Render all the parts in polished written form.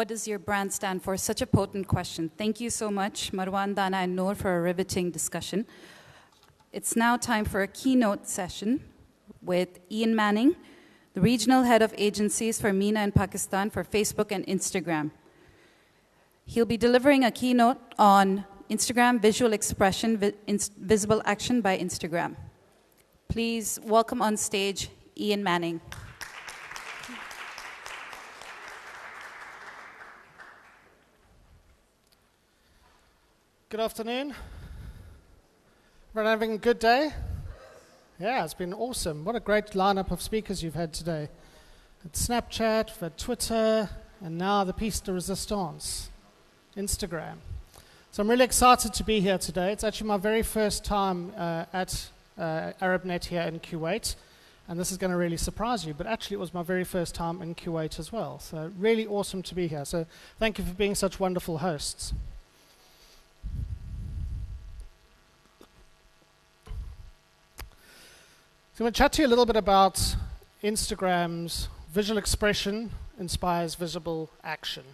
What does your brand stand for? Such a potent question. Thank you so much, Marwan, Dana, and Noor, for a riveting discussion. It's now time for a keynote session with Ian Manning, the regional head of agencies for MENA in Pakistan for Facebook and Instagram. He'll be delivering a keynote on Instagram visual expression, visible action by Instagram. Please welcome on stage Ian Manning. Good afternoon. Everyone having a good day? Yeah, it's been awesome. What a great lineup of speakers you've had today. At Snapchat, we've had Twitter, and now the piece de resistance, Instagram. So I'm really excited to be here today. It's actually my very first time at ArabNet here in Kuwait, and this is going to really surprise you, but actually it was my very first time in Kuwait as well. So really awesome to be here. So thank you for being such wonderful hosts. So I'm going to chat to you a little bit about Instagram's visual expression inspires visible action.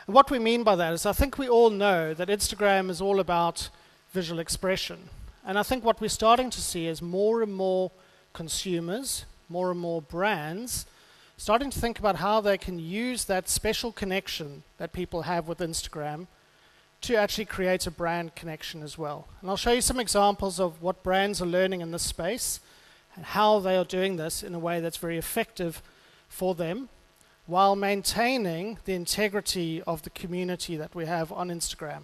And what we mean by that is I think we all know that Instagram is all about visual expression. And I think what we're starting to see is more and more consumers, more and more brands, starting to think about how they can use that special connection that people have with Instagram to actually create a brand connection as well. And I'll show you some examples of what brands are learning in this space and how they are doing this in a way that's very effective for them while maintaining the integrity of the community that we have on Instagram,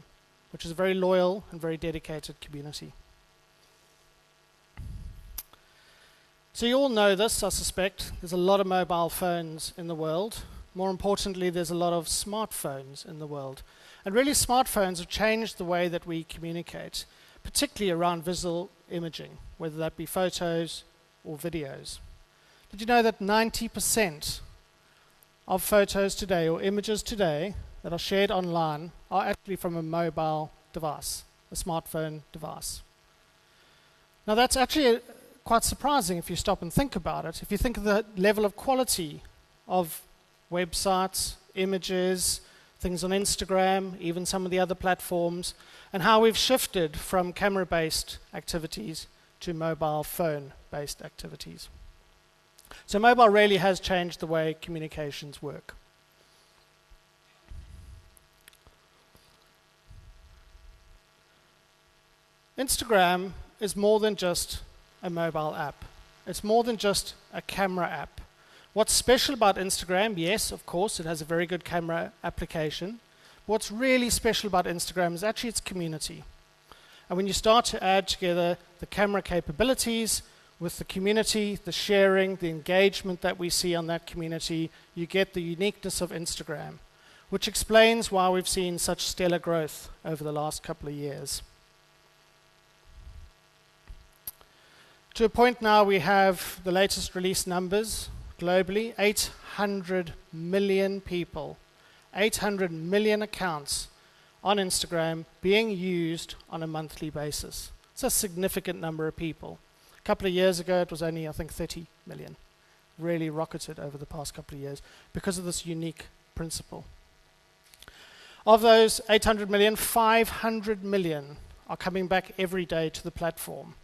which is a very loyal and very dedicated community. So you all know this, I suspect. There's a lot of mobile phones in the world. More importantly, there's a lot of smartphones in the world. And really, smartphones have changed the way that we communicate, particularly around visual imaging, whether that be photos or videos. Did you know that 90% of photos today or images today that are shared online are actually from a mobile device, a smartphone device? Now, that's actually quite surprising if you stop and think about it. If you think of the level of quality of websites, images, things on Instagram, even some of the other platforms, and how we've shifted from camera-based activities to mobile phone-based activities. So mobile really has changed the way communications work. Instagram is more than just a mobile app. It's more than just a camera app. What's special about Instagram, yes, of course, it has a very good camera application. What's really special about Instagram is actually its community. And when you start to add together the camera capabilities with the community, the sharing, the engagement that we see on that community, you get the uniqueness of Instagram, which explains why we've seen such stellar growth over the last couple of years. To a point now, we have the latest release numbers. Globally, 800 million people, 800 million accounts on Instagram being used on a monthly basis. It's a significant number of people. A couple of years ago, it was only, I think, 30 million. Really rocketed over the past couple of years because of this unique principle. Of those 800 million, 500 million are coming back every day to the platform.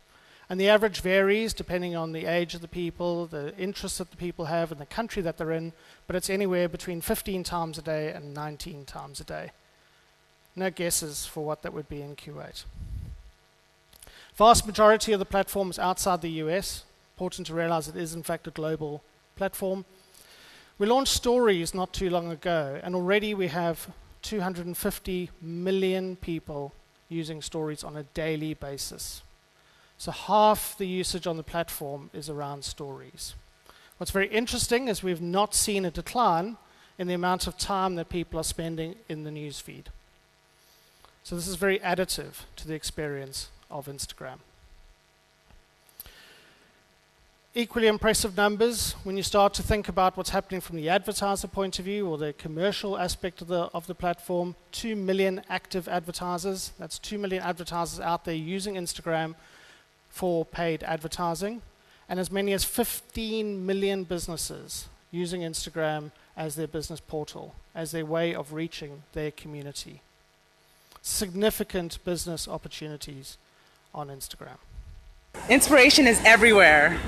And the average varies depending on the age of the people, the interests that the people have, and the country that they're in, but it's anywhere between 15 times a day and 19 times a day. No guesses for what that would be in Kuwait. Vast majority of the platform is outside the US. Important to realize it is in fact a global platform. We launched Stories not too long ago, and already we have 250 million people using Stories on a daily basis. So half the usage on the platform is around Stories. What's very interesting is we've not seen a decline in the amount of time that people are spending in the newsfeed. So this is very additive to the experience of Instagram. Equally impressive numbers when you start to think about what's happening from the advertiser point of view or the commercial aspect of the platform. 2 million active advertisers. That's 2 million advertisers out there using Instagram for paid advertising, and as many as 15 million businesses using Instagram as their business portal, as their way of reaching their community. Significant business opportunities on Instagram. Inspiration is everywhere.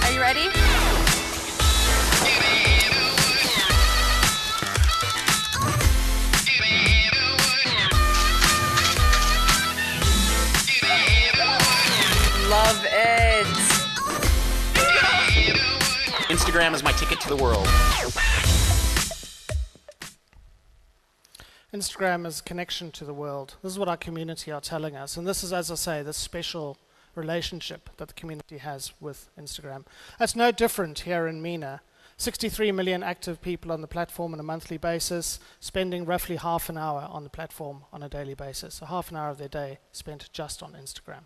Are you ready? Love it. Instagram is my ticket to the world. Instagram is a connection to the world. This is what our community are telling us. And this is, as I say, this special relationship that the community has with Instagram. That's no different here in MENA. 63 million active people on the platform on a monthly basis, spending roughly half an hour on the platform on a daily basis. So half an hour of their day spent just on Instagram.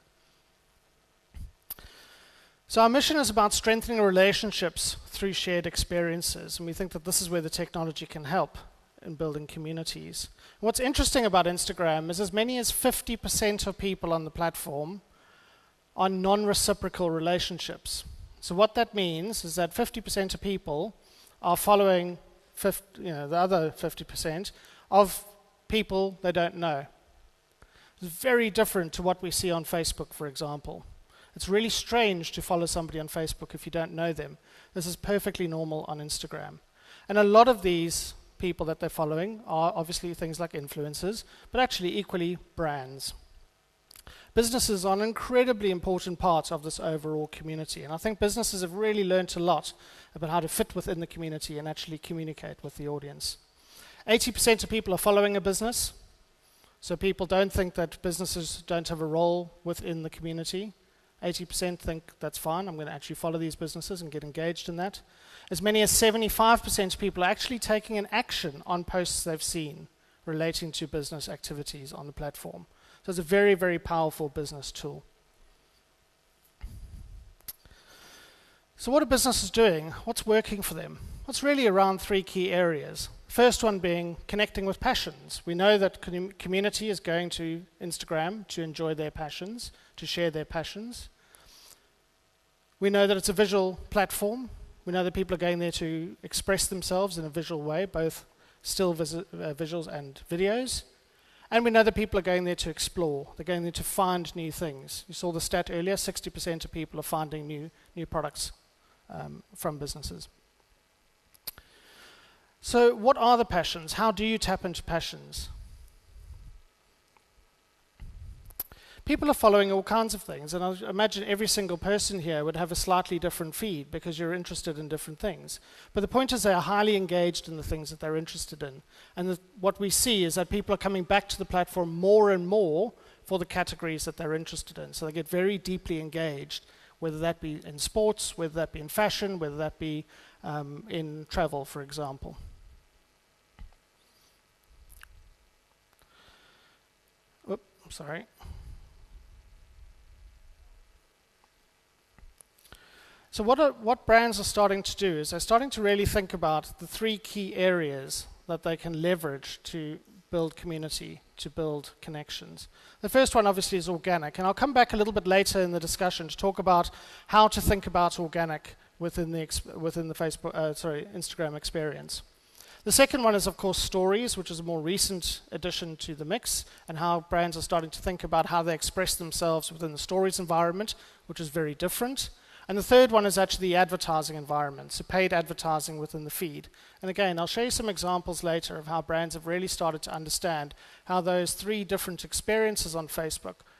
So our mission is about strengthening relationships through shared experiences, and we think that this is where the technology can help in building communities. What's interesting about Instagram is as many as 50% of people on the platform are non-reciprocal relationships. So what that means is that 50% of people are following the other 50% of people they don't know. It's very different to what we see on Facebook, for example. It's really strange to follow somebody on Facebook if you don't know them. This is perfectly normal on Instagram. And a lot of these people that they're following are obviously things like influencers, but actually equally brands. Businesses are an incredibly important part of this overall community, and I think businesses have really learned a lot about how to fit within the community and actually communicate with the audience. 80% of people are following a business, so people don't think that businesses don't have a role within the community. 80% think that's fine, I'm going to actually follow these businesses and get engaged in that. As many as 75% of people are actually taking an action on posts they've seen relating to business activities on the platform. So it's a very, very powerful business tool. So what are businesses doing? What's working for them? What's really around three key areas. First one being connecting with passions. We know that community is going to Instagram to enjoy their passions, to share their passions. We know that it's a visual platform. We know that people are going there to express themselves in a visual way, both still visuals and videos. And we know that people are going there to explore. They're going there to find new things. You saw the stat earlier, 60% of people are finding new products from businesses. So what are the passions? How do you tap into passions? People are following all kinds of things, and I imagine every single person here would have a slightly different feed because you're interested in different things. But the point is they are highly engaged in the things that they're interested in. And what we see is that people are coming back to the platform more and more for the categories that they're interested in. So they get very deeply engaged, whether that be in sports, whether that be in fashion, whether that be in travel, for example. Oops, sorry. So what brands are starting to do is they're starting to really think about the three key areas that they can leverage to build community, to build connections. The first one obviously is organic, and I'll come back a little bit later in the discussion to talk about how to think about organic within the Instagram experience. The second one is, of course, stories, which is a more recent addition to the mix, and how brands are starting to think about how they express themselves within the stories environment, which is very different. And the third one is actually the advertising environment, so paid advertising within the feed. And again, I'll show you some examples later of how brands have really started to understand how those three different experiences on on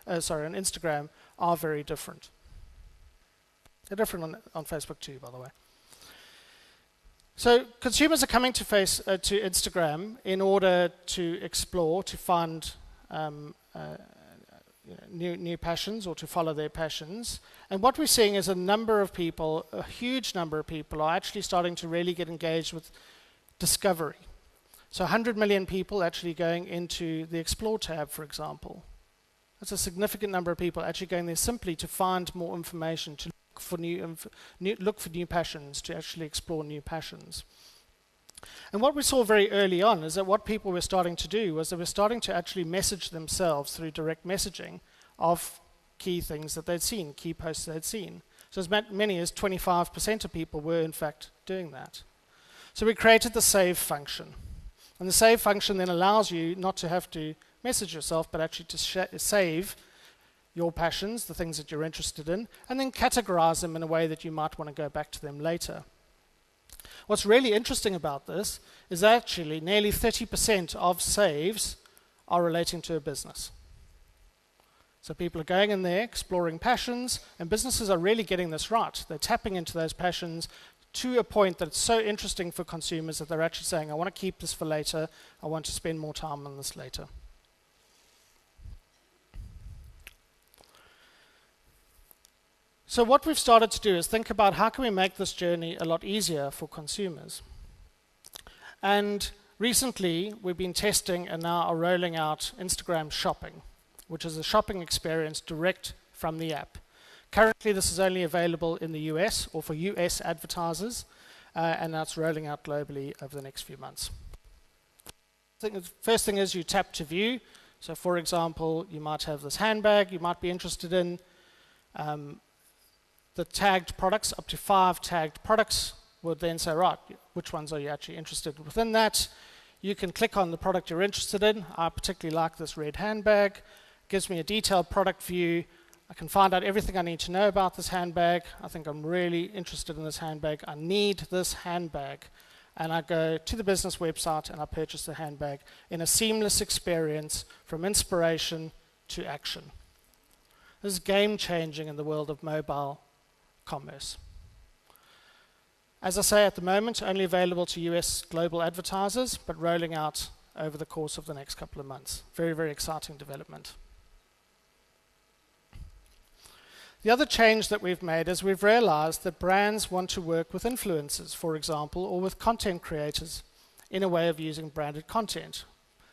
Instagram are very different. They're different on Facebook too, by the way. So consumers are coming to Instagram in order to explore, to find new passions or to follow their passions. And what we're seeing is a number of people, a huge number of people, are actually starting to really get engaged with discovery. So 100 million people actually going into the Explore tab, for example. That's a significant number of people actually going there simply to find more information, to look for new passions, to actually explore new passions. And what we saw very early on is that what people were starting to do was they were starting to actually message themselves through direct messaging of key things that they'd seen, key posts they'd seen. So as many as 25% of people were in fact doing that. So we created the save function. And the save function then allows you not to have to message yourself, but actually to save your passions, the things that you're interested in, and then categorize them in a way that you might want to go back to them later. What's really interesting about this is actually nearly 30% of saves are relating to a business. So people are going in there, exploring passions, and businesses are really getting this right. They're tapping into those passions to a point that it's so interesting for consumers that they're actually saying, I want to keep this for later, I want to spend more time on this later. So what we've started to do is think about how can we make this journey a lot easier for consumers. And recently we've been testing and now are rolling out Instagram Shopping, which is a shopping experience direct from the app. Currently this is only available in the US or for US advertisers, and that's rolling out globally over the next few months. The first thing is you tap to view. So for example, you might have this handbag you might be interested in. The tagged products, up to 5 tagged products, would then say, right, which ones are you actually interested in? Within that, you can click on the product you're interested in. I particularly like this red handbag. It gives me a detailed product view. I can find out everything I need to know about this handbag. I think I'm really interested in this handbag. I need this handbag. And I go to the business website and I purchase the handbag in a seamless experience from inspiration to action. This is game-changing in the world of mobile commerce. As I say, at the moment, only available to US global advertisers, but rolling out over the course of the next couple of months. Very, very exciting development. The other change that we've made is we've realized that brands want to work with influencers, for example, or with content creators in a way of using branded content.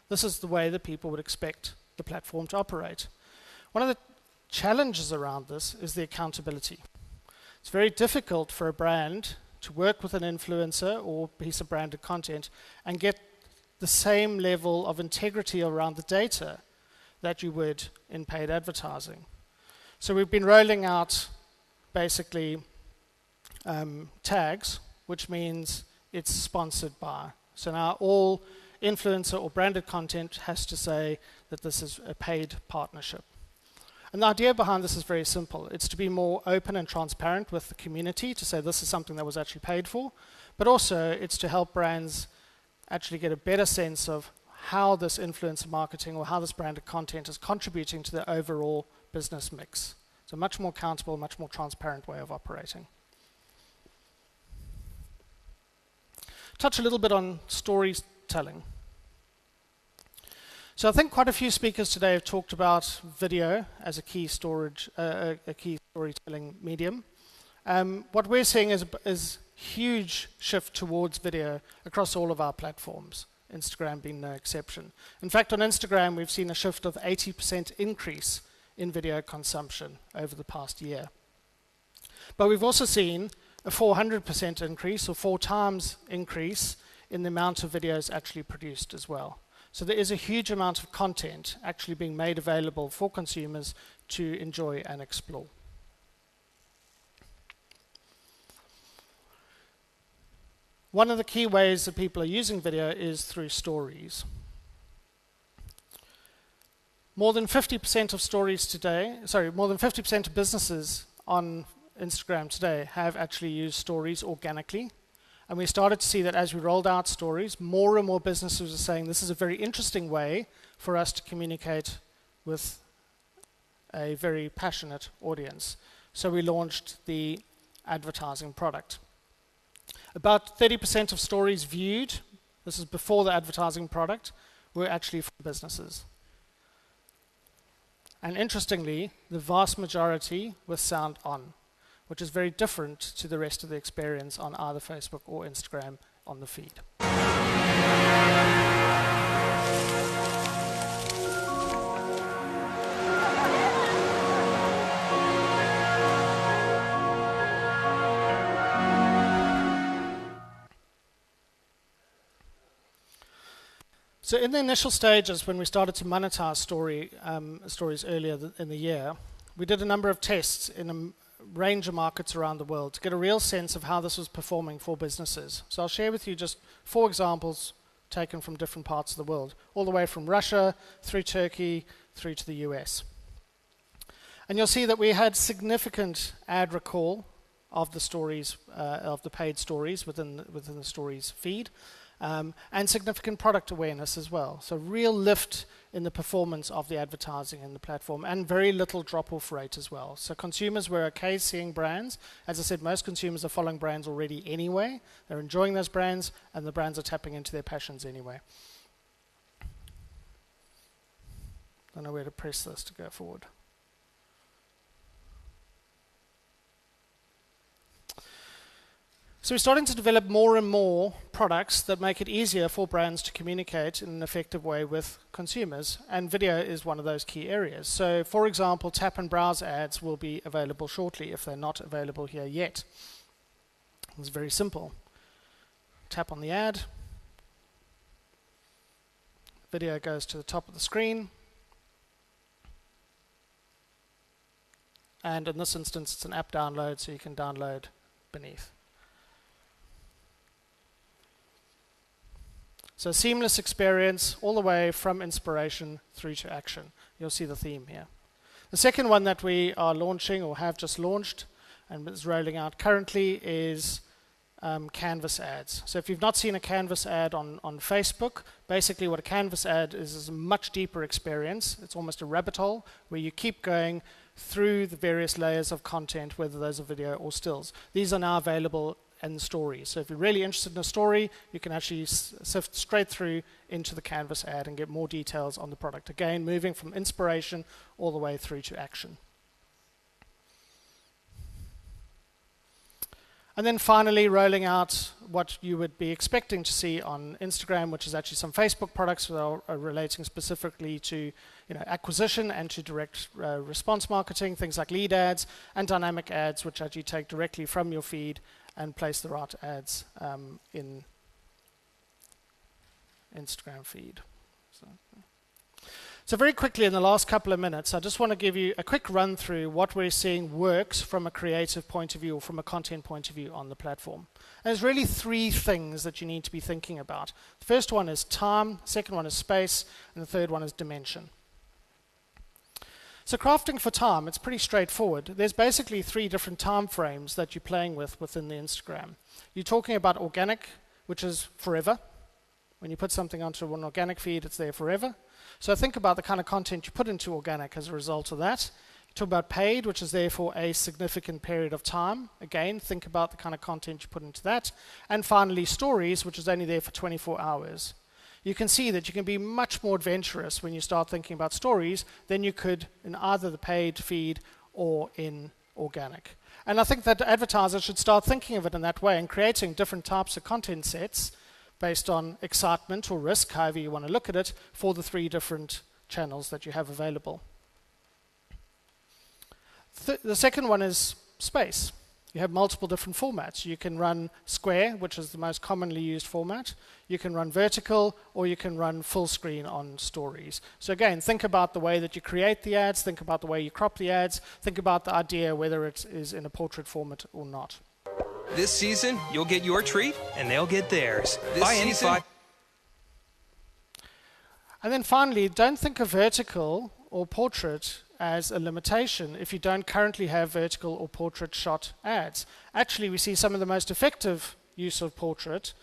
This is the way that people would expect the platform to operate. One of the challenges around this is the accountability. It's very difficult for a brand to work with an influencer or piece of branded content and get the same level of integrity around the data that you would in paid advertising. So we've been rolling out basically tags, which means it's sponsored by. So now all influencer or branded content has to say that this is a paid partnership. And the idea behind this is very simple. It's to be more open and transparent with the community, to say this is something that was actually paid for, but also it's to help brands actually get a better sense of how this influencer marketing or how this branded content is contributing to the overall business mix. It's a much more accountable, much more transparent way of operating. Touch a little bit on storytelling. So I think quite a few speakers today have talked about video as a key storytelling medium. What we're seeing is huge shift towards video across all of our platforms, Instagram being no exception. In fact, on Instagram, we've seen a shift of 80% increase in video consumption over the past year. But we've also seen a 400% increase, or 4 times increase, in the amount of videos actually produced as well. So there is a huge amount of content actually being made available for consumers to enjoy and explore. One of the key ways that people are using video is through stories. More than 50% of stories today, more than 50% of businesses on Instagram today have actually used stories organically. And we started to see that as we rolled out stories, more and more businesses are saying this is a very interesting way for us to communicate with a very passionate audience. So we launched the advertising product. About 30% of stories viewed, this is before the advertising product, were actually from businesses. And interestingly, the vast majority was sound on, which is very different to the rest of the experience on either Facebook or Instagram on the feed. So in the initial stages, when we started to monetize stories earlier in the year, we did a number of tests in a range of markets around the world to get a real sense of how this was performing for businesses. So I'll share with you just 4 examples taken from different parts of the world, all the way from Russia, through Turkey, through to the US. And you'll see that we had significant ad recall of the stories, of the paid stories within the stories feed, and significant product awareness as well. So real lift in the performance of the advertising in the platform, and very little drop-off rate as well. So consumers were okay seeing brands. As I said, most consumers are following brands already anyway. They're enjoying those brands, and the brands are tapping into their passions anyway. Don't know where to press this to go forward. So we're starting to develop more and more products that make it easier for brands to communicate in an effective way with consumers, and video is one of those key areas. So for example, tap and browse ads will be available shortly if they're not available here yet. It's very simple. Tap on the ad, video goes to the top of the screen, and in this instance it's an app download, so you can download beneath. So seamless experience all the way from inspiration through to action. You'll see the theme here. The second one that we are launching or have just launched and is rolling out currently is Canvas ads. So if you've not seen a Canvas ad on Facebook, basically what a Canvas ad is a much deeper experience. It's almost a rabbit hole where you keep going through the various layers of content, whether those are video or stills. These are now available and stories. So if you're really interested in a story, you can actually sift straight through into the Canvas ad and get more details on the product. Again, moving from inspiration all the way through to action. And then finally, rolling out what you would be expecting to see on Instagram, which is actually some Facebook products that are relating specifically to acquisition and to direct response marketing, things like lead ads and dynamic ads, which actually take directly from your feed and place the right ads in Instagram feed. So very quickly in the last couple of minutes, I just want to give you a quick run through what we're seeing works from a creative point of view or from a content point of view on the platform. And there's really 3 things that you need to be thinking about. The first one is time, the second one is space, and the third one is dimension. So crafting for time, it's pretty straightforward. There's basically 3 different time frames that you're playing with within the Instagram. You're talking about organic, which is forever. When you put something onto an organic feed, it's there forever. So think about the kind of content you put into organic as a result of that. You talk about paid, which is there for a significant period of time. Again, think about the kind of content you put into that. And finally, stories, which is only there for 24 hours. You can see that you can be much more adventurous when you start thinking about stories than you could in either the paid feed or in organic. And I think that advertisers should start thinking of it in that way and creating different types of content sets based on excitement or risk, however you want to look at it, for the 3 different channels that you have available. The second one is space. You have multiple different formats. You can run square, which is the most commonly used format. You can run vertical, or you can run full screen on stories. So again, think about the way that you create the ads, think about the way you crop the ads, think about the idea whether it is in a portrait format or not. This season, you'll get your treat, and they'll get theirs. Buy any 5. And then finally, don't think of vertical or portrait as a limitation if you don't currently have vertical or portrait shot ads. Actually, we see some of the most effective use of portrait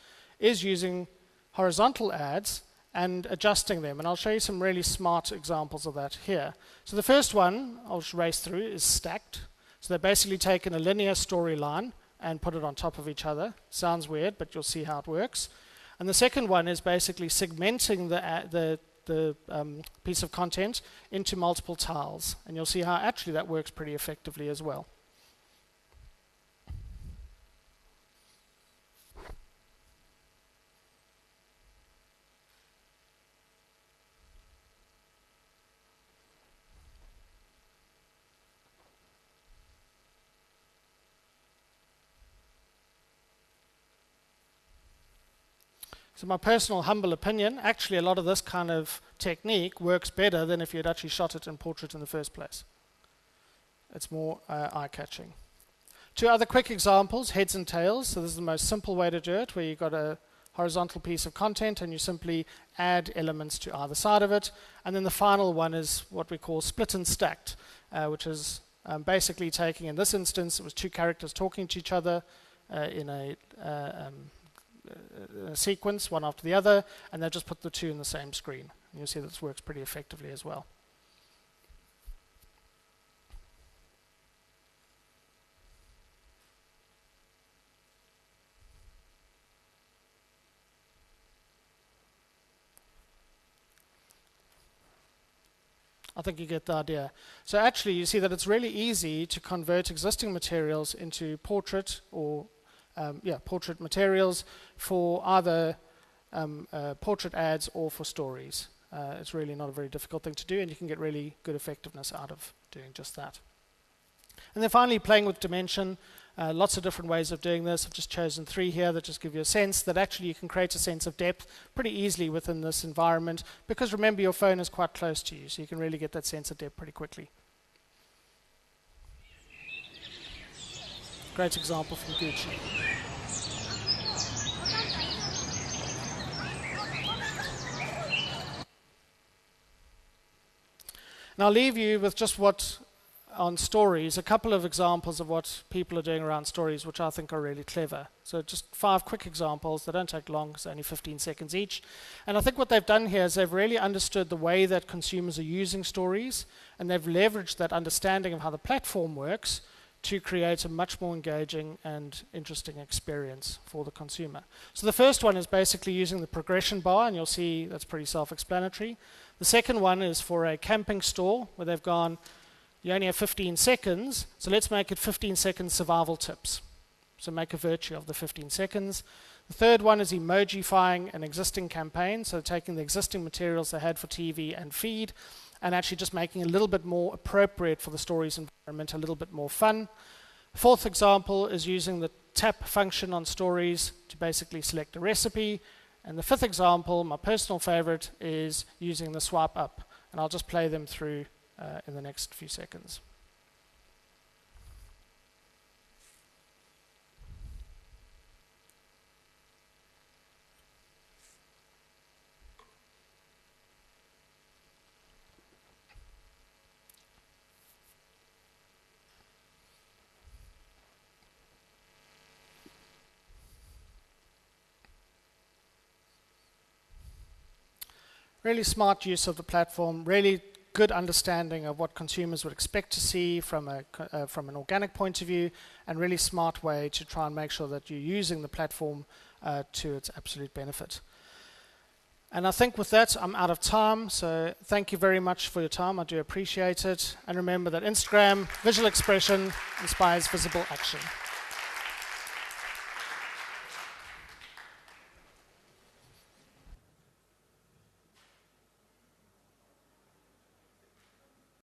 is using horizontal ads and adjusting them. And I'll show you some really smart examples of that here. So the first one I'll race through is stacked. So they've basically taken a linear storyline and put it on top of each other. Sounds weird, but you'll see how it works. And the second one is basically segmenting the piece of content into multiple tiles. And you'll see how actually that works pretty effectively as well. So my personal humble opinion, actually a lot of this kind of technique works better than if you had actually shot it in portrait in the first place. It's more eye-catching. Two other quick examples, heads and tails. So this is the most simple way to do it, where you've got a horizontal piece of content and you simply add elements to either side of it. And then the final one is what we call split and stacked, which is basically taking, in this instance, it was two characters talking to each other in a sequence, one after the other, and they just put the two in the same screen. And you'll see this works pretty effectively as well. I think you get the idea. So actually you see that it's really easy to convert existing materials into portrait or portrait materials for either portrait ads or for stories. It's really not a very difficult thing to do, and you can get really good effectiveness out of doing just that. And then finally, playing with dimension. Lots of different ways of doing this. I've just chosen 3 here that just give you a sense that actually you can create a sense of depth pretty easily within this environment, because remember your phone is quite close to you, so you can really get that sense of depth pretty quickly. Great example from Gucci. And I'll leave you with just what on stories, a couple of examples of what people are doing around stories, which I think are really clever. So just 5 quick examples. They don't take long, it's only 15 seconds each. And I think what they've done here is they've really understood the way that consumers are using stories, and they've leveraged that understanding of how the platform works to create a much more engaging and interesting experience for the consumer. So the first one is basically using the progression bar, and you'll see that's pretty self-explanatory. The second one is for a camping store, where they've gone, you only have 15 seconds, so let's make it 15-second survival tips. So make a virtue of the 15 seconds. The third one is emojifying an existing campaign, so taking the existing materials they had for TV and feed, and actually just making it a little bit more appropriate for the story's environment, a little bit more fun. Fourth example is using the tap function on stories to basically select a recipe. And the fifth example, my personal favorite, is using the swipe up. And I'll just play them through in the next few seconds. Really smart use of the platform, really good understanding of what consumers would expect to see from an organic point of view, and really smart way to try and make sure that you're using the platform to its absolute benefit. And I think with that, I'm out of time, so thank you very much for your time. I do appreciate it. And remember that Instagram, visual expression, inspires visible action.